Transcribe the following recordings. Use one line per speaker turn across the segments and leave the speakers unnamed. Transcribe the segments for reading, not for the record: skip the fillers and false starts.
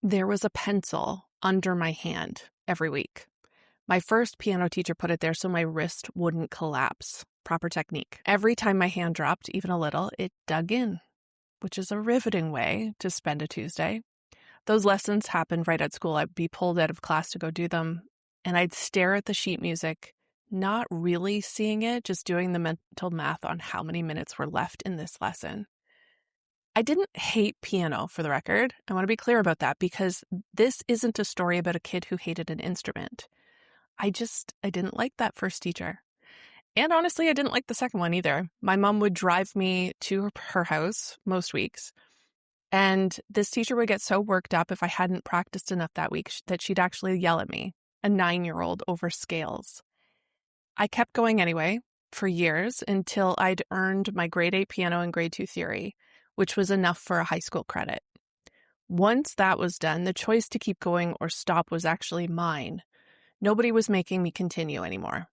There was a pencil under my hand every week. My first piano teacher put it there so my wrist wouldn't collapse. Proper technique. Every time my hand dropped, even a little, it dug in, which is a riveting way to spend a Tuesday. Those lessons happened right at school. I'd be pulled out of class to go do them, and I'd stare at the sheet music, not really seeing it, just doing the mental math on how many minutes were left in this lesson. I didn't hate piano, for the record. I want to be clear about that because this isn't a story about a kid who hated an instrument. I didn't like that first teacher. And honestly, I didn't like the second one either. My mom would drive me to her house most weeks, and this teacher would get so worked up if I hadn't practiced enough that week that she'd actually yell at me, a 9-year-old, over scales. I kept going anyway for years until I'd earned my grade 8 piano and grade 2 theory, which was enough for a high school credit. Once that was done, the choice to keep going or stop was actually mine. Nobody was making me continue anymore.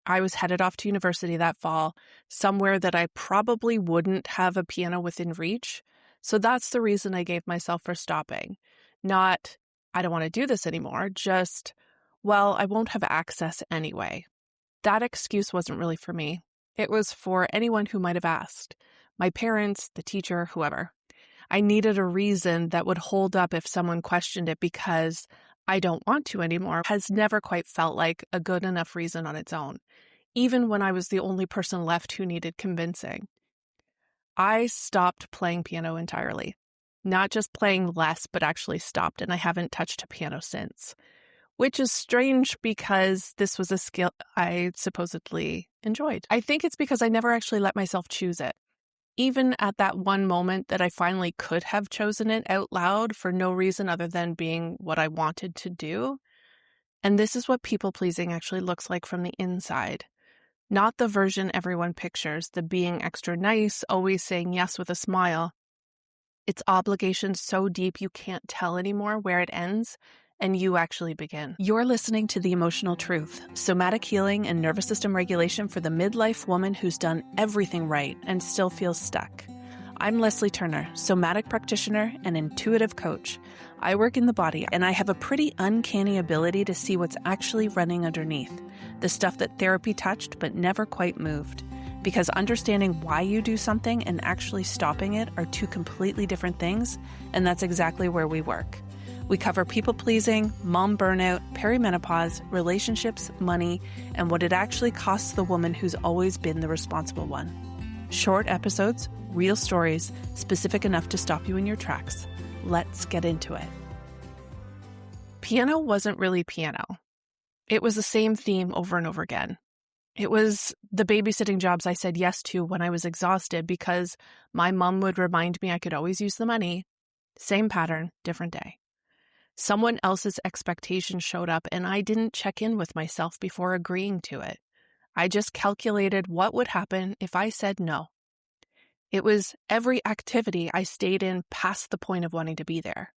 I was headed off to university that fall, somewhere that I probably wouldn't have a piano within reach. So that's the reason I gave myself for stopping. Not, I don't want to do this anymore, just, well, I won't have access anyway. That excuse wasn't really for me. It was for anyone who might have asked. My parents, the teacher, whoever. I needed a reason that would hold up if someone questioned it because I don't want to anymore has never quite felt like a good enough reason on its own, even when I was the only person left who needed convincing. I stopped playing piano entirely. Not just playing less, but actually stopped, and I haven't touched a piano since. Which is strange because this was a skill I supposedly enjoyed. I think it's because I never actually let myself choose it. Even at that one moment that I finally could have chosen it out loud for no reason other than being what I wanted to do. And this is what people-pleasing actually looks like from the inside. Not the version everyone pictures, the being extra nice, always saying yes with a smile. It's obligation so deep you can't tell anymore where it ends, and you actually begin. You're listening to The Emotional Truth, somatic healing and nervous system regulation for the midlife woman who's done everything right and still feels stuck. I'm Leslie Turner, somatic practitioner and intuitive coach. I work in the body, and I have a pretty uncanny ability to see what's actually running underneath, the stuff that therapy touched but never quite moved. Because understanding why you do something and actually stopping it are two completely different things, and that's exactly where we work. We cover people-pleasing, mom burnout, perimenopause, relationships, money, and what it actually costs the woman who's always been the responsible one. Short episodes, real stories, specific enough to stop you in your tracks. Let's get into it. Piano wasn't really piano. It was the same theme over and over again. It was the babysitting jobs I said yes to when I was exhausted because my mom would remind me I could always use the money. Same pattern, different day. Someone else's expectation showed up and I didn't check in with myself before agreeing to it. I just calculated what would happen if I said no. It was every activity I stayed in past the point of wanting to be there.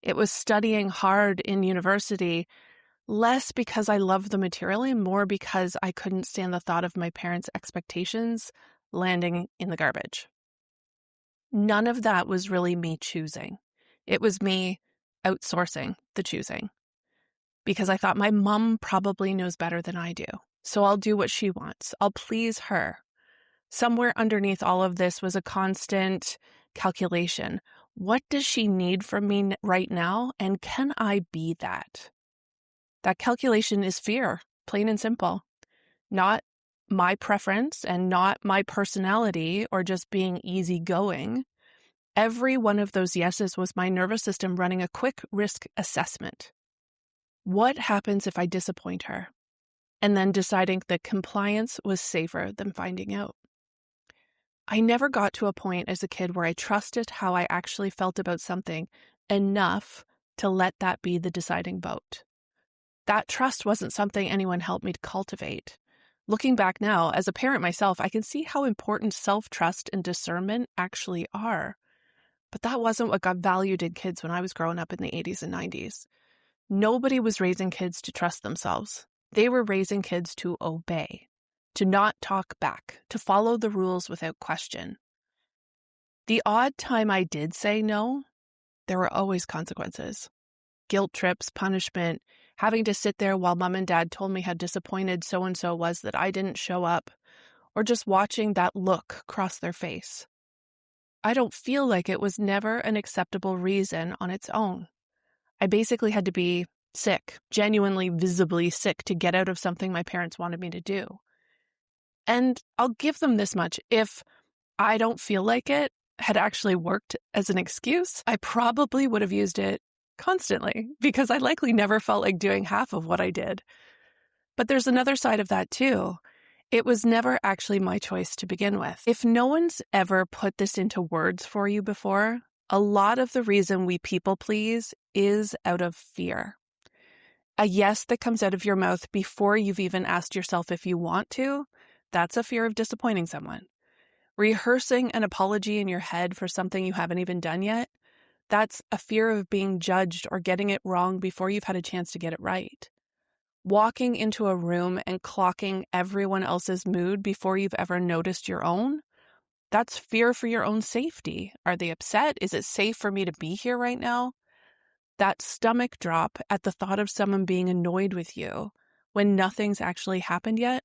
It was studying hard in university, less because I loved the material and more because I couldn't stand the thought of my parents' expectations landing in the garbage. None of that was really me choosing. It was me outsourcing the choosing. Because I thought my mom probably knows better than I do, so I'll do what she wants. I'll please her. Somewhere underneath all of this was a constant calculation. What does she need from me right now, and can I be that? That calculation is fear, plain and simple. Not my preference and not my personality or just being easygoing. Every one of those yeses was my nervous system running a quick risk assessment. What happens if I disappoint her? And then deciding that compliance was safer than finding out. I never got to a point as a kid where I trusted how I actually felt about something enough to let that be the deciding vote. That trust wasn't something anyone helped me to cultivate. Looking back now, as a parent myself, I can see how important self-trust and discernment actually are. But that wasn't what got valued in kids when I was growing up in the 80s and 90s. Nobody was raising kids to trust themselves. They were raising kids to obey, to not talk back, to follow the rules without question. The odd time I did say no, there were always consequences. Guilt trips, punishment, having to sit there while mom and dad told me how disappointed so-and-so was that I didn't show up, or just watching that look cross their face. I don't feel like it was never an acceptable reason on its own. I basically had to be sick, genuinely, visibly sick, to get out of something my parents wanted me to do. And I'll give them this much. If I don't feel like it had actually worked as an excuse, I probably would have used it constantly because I likely never felt like doing half of what I did. But there's another side of that too. It was never actually my choice to begin with. If no one's ever put this into words for you before, a lot of the reason we people please is out of fear. A yes that comes out of your mouth before you've even asked yourself if you want to, that's a fear of disappointing someone. Rehearsing an apology in your head for something you haven't even done yet, that's a fear of being judged or getting it wrong before you've had a chance to get it right. Walking into a room and clocking everyone else's mood before you've ever noticed your own, that's fear for your own safety. Are they upset? Is it safe for me to be here right now? That stomach drop at the thought of someone being annoyed with you when nothing's actually happened yet,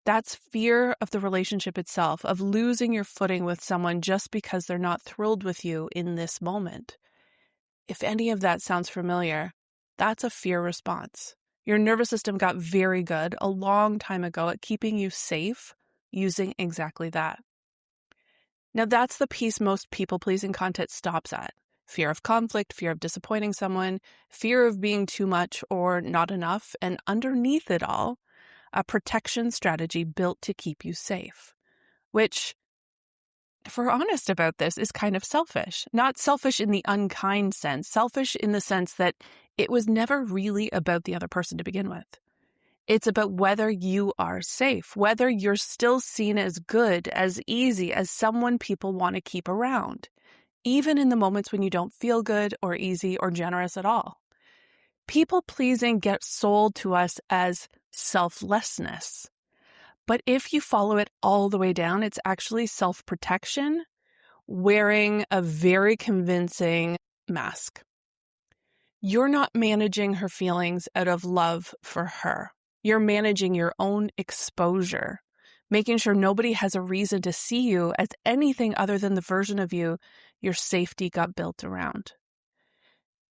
that's fear of the relationship itself, of losing your footing with someone just because they're not thrilled with you in this moment. If any of that sounds familiar, that's a fear response. Your nervous system got very good a long time ago at keeping you safe using exactly that. Now, that's the piece most people-pleasing content stops at. Fear of conflict, fear of disappointing someone, fear of being too much or not enough, and underneath it all, a protection strategy built to keep you safe, which, if we're honest about this, is kind of selfish. Not selfish in the unkind sense, selfish in the sense that it was never really about the other person to begin with. It's about whether you are safe, whether you're still seen as good, as easy, as someone people want to keep around, even in the moments when you don't feel good or easy or generous at all. People-pleasing gets sold to us as selflessness. But if you follow it all the way down, it's actually self-protection wearing a very convincing mask. You're not managing her feelings out of love for her. You're managing your own exposure, making sure nobody has a reason to see you as anything other than the version of you your safety got built around.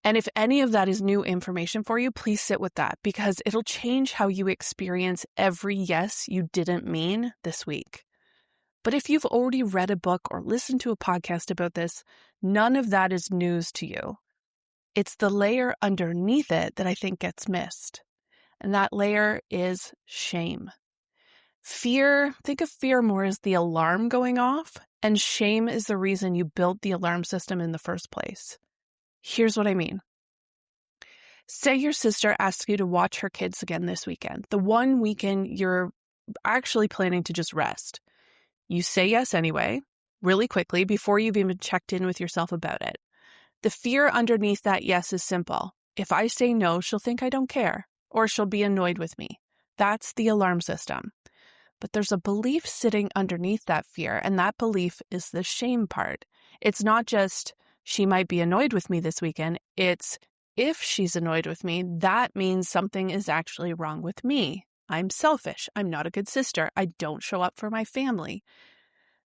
And if any of that is new information for you, please sit with that because it'll change how you experience every yes you didn't mean this week. But if you've already read a book or listened to a podcast about this, none of that is news to you. It's the layer underneath it that I think gets missed. And that layer is shame. Fear, think of fear more as the alarm going off, and shame is the reason you built the alarm system in the first place. Here's what I mean. Say your sister asks you to watch her kids again this weekend, the one weekend you're actually planning to just rest. You say yes anyway, really quickly, before you've even checked in with yourself about it. The fear underneath that yes is simple. If I say no, she'll think I don't care, or she'll be annoyed with me. That's the alarm system. But there's a belief sitting underneath that fear, and that belief is the shame part. It's not just, she might be annoyed with me this weekend. It's, if she's annoyed with me, that means something is actually wrong with me. I'm selfish. I'm not a good sister. I don't show up for my family.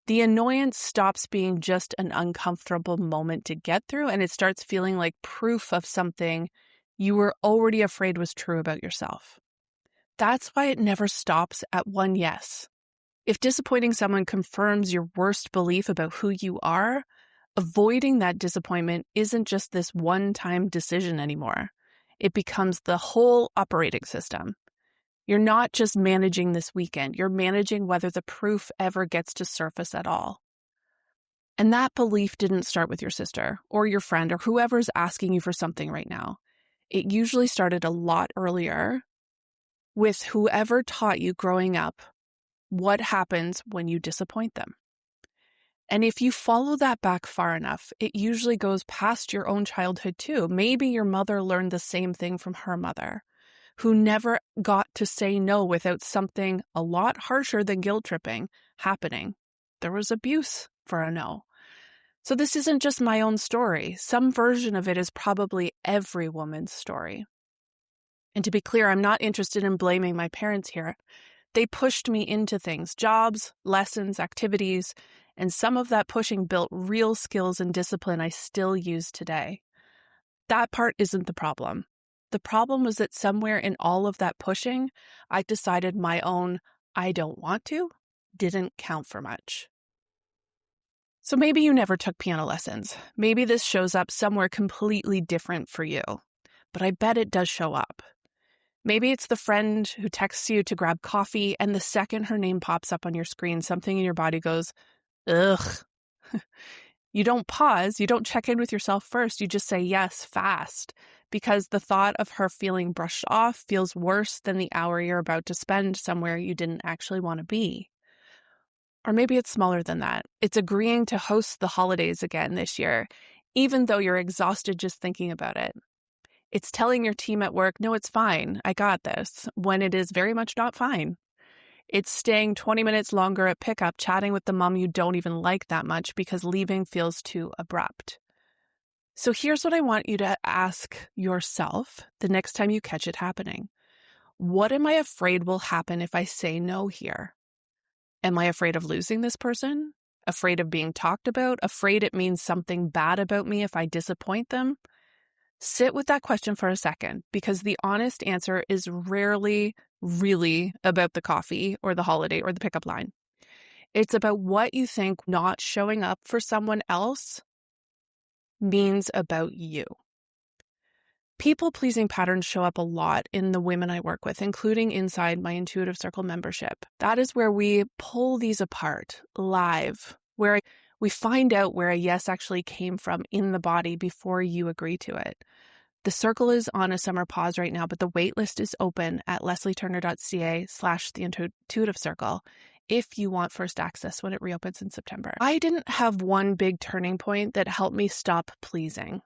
The annoyance stops being just an uncomfortable moment to get through, and it starts feeling like proof of something you were already afraid was true about yourself. That's why it never stops at one yes. If disappointing someone confirms your worst belief about who you are, avoiding that disappointment isn't just this one-time decision anymore. It becomes the whole operating system. You're not just managing this weekend. You're managing whether the proof ever gets to surface at all. And that belief didn't start with your sister or your friend or whoever's asking you for something right now. It usually started a lot earlier with whoever taught you growing up what happens when you disappoint them. And if you follow that back far enough, it usually goes past your own childhood too. Maybe your mother learned the same thing from her mother, who never got to say no without something a lot harsher than guilt tripping happening. There was abuse for a no. So this isn't just my own story. Some version of it is probably every woman's story. And to be clear, I'm not interested in blaming my parents here. They pushed me into things, jobs, lessons, activities, and some of that pushing built real skills and discipline I still use today. That part isn't the problem. The problem was that somewhere in all of that pushing, I decided my own "I don't want to" didn't count for much. So maybe you never took piano lessons. Maybe this shows up somewhere completely different for you. But I bet it does show up. Maybe it's the friend who texts you to grab coffee, and the second her name pops up on your screen, something in your body goes, ugh. You don't pause, you don't check in with yourself first, you just say yes fast, because the thought of her feeling brushed off feels worse than the hour you're about to spend somewhere you didn't actually want to be. Or maybe it's smaller than that. It's agreeing to host the holidays again this year, even though you're exhausted just thinking about it. It's telling your team at work, no, it's fine, I got this, when it is very much not fine. It's staying 20 minutes longer at pickup, chatting with the mom you don't even like that much because leaving feels too abrupt. So here's what I want you to ask yourself the next time you catch it happening. What am I afraid will happen if I say no here? Am I afraid of losing this person? Afraid of being talked about? Afraid it means something bad about me if I disappoint them? Sit with that question for a second, because the honest answer is rarely really about the coffee or the holiday or the pickup line. It's about what you think not showing up for someone else means about you. People-pleasing patterns show up a lot in the women I work with, including inside my Intuitive Circle membership. That is where we pull these apart live, where we find out where a yes actually came from in the body before you agree to it. The circle is on a summer pause right now, but the waitlist is open at leslieturner.ca/the-intuitive-circle if you want first access when it reopens in September. I didn't have one big turning point that helped me stop pleasing.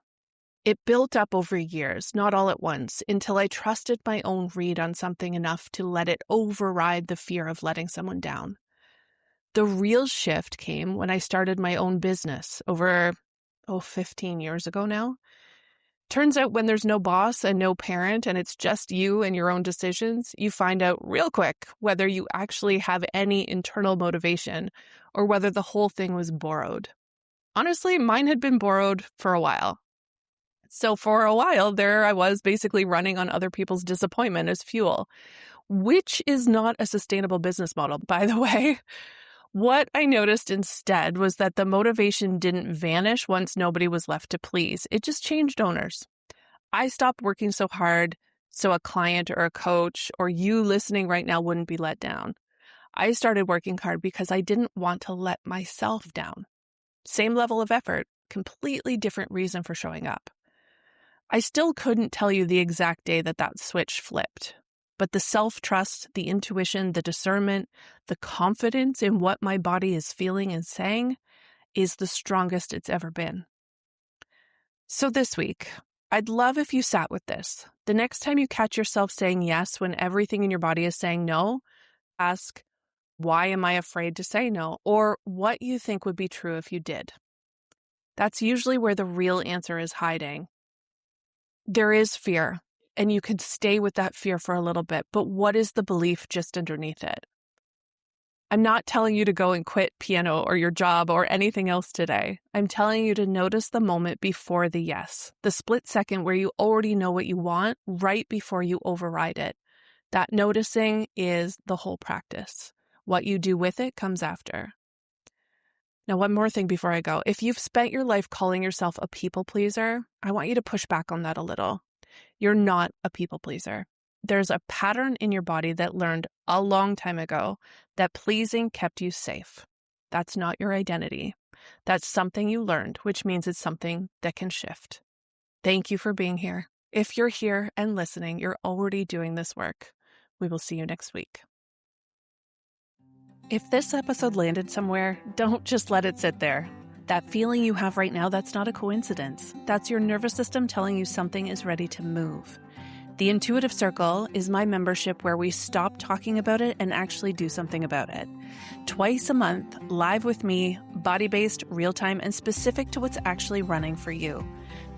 It built up over years, not all at once, until I trusted my own read on something enough to let it override the fear of letting someone down. The real shift came when I started my own business over, 15 years ago now. Turns out when there's no boss and no parent and it's just you and your own decisions, you find out real quick whether you actually have any internal motivation or whether the whole thing was borrowed. Honestly, mine had been borrowed for a while. So for a while there, I was basically running on other people's disappointment as fuel, which is not a sustainable business model, by the way. What I noticed instead was that the motivation didn't vanish once nobody was left to please. It just changed owners. I stopped working so hard so a client or a coach or you listening right now wouldn't be let down. I started working hard because I didn't want to let myself down. Same level of effort, completely different reason for showing up. I still couldn't tell you the exact day that switch flipped. But the self-trust, the intuition, the discernment, the confidence in what my body is feeling and saying is the strongest it's ever been. So this week, I'd love if you sat with this. The next time you catch yourself saying yes when everything in your body is saying no, ask, why am I afraid to say no? Or what you think would be true if you did. That's usually where the real answer is hiding. There is fear. And you could stay with that fear for a little bit, but what is the belief just underneath it? I'm not telling you to go and quit piano or your job or anything else today. I'm telling you to notice the moment before the yes, the split second where you already know what you want right before you override it. That noticing is the whole practice. What you do with it comes after. Now, one more thing before I go. If you've spent your life calling yourself a people pleaser, I want you to push back on that a little. You're not a people pleaser. There's a pattern in your body that learned a long time ago that pleasing kept you safe. That's not your identity. That's something you learned, which means it's something that can shift. Thank you for being here. If you're here and listening, you're already doing this work. We will see you next week. If this episode landed somewhere, don't just let it sit there. That feeling you have right now, that's not a coincidence. That's your nervous system telling you something is ready to move. The Intuitive Circle is my membership where we stop talking about it and actually do something about it. Twice a month, live with me, body-based, real-time, and specific to what's actually running for you.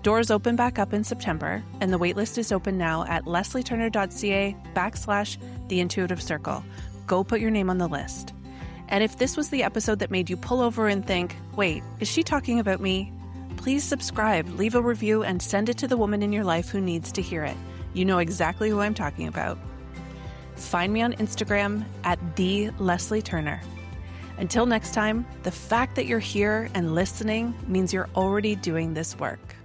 Doors open back up in September, and the waitlist is open now at leslieturner.ca/The Intuitive Circle. Go put your name on the list. And if this was the episode that made you pull over and think, wait, is she talking about me? Please subscribe, leave a review, and send it to the woman in your life who needs to hear it. You know exactly who I'm talking about. Find me on Instagram at @TheLeslieTurner. Until next time, the fact that you're here and listening means you're already doing this work.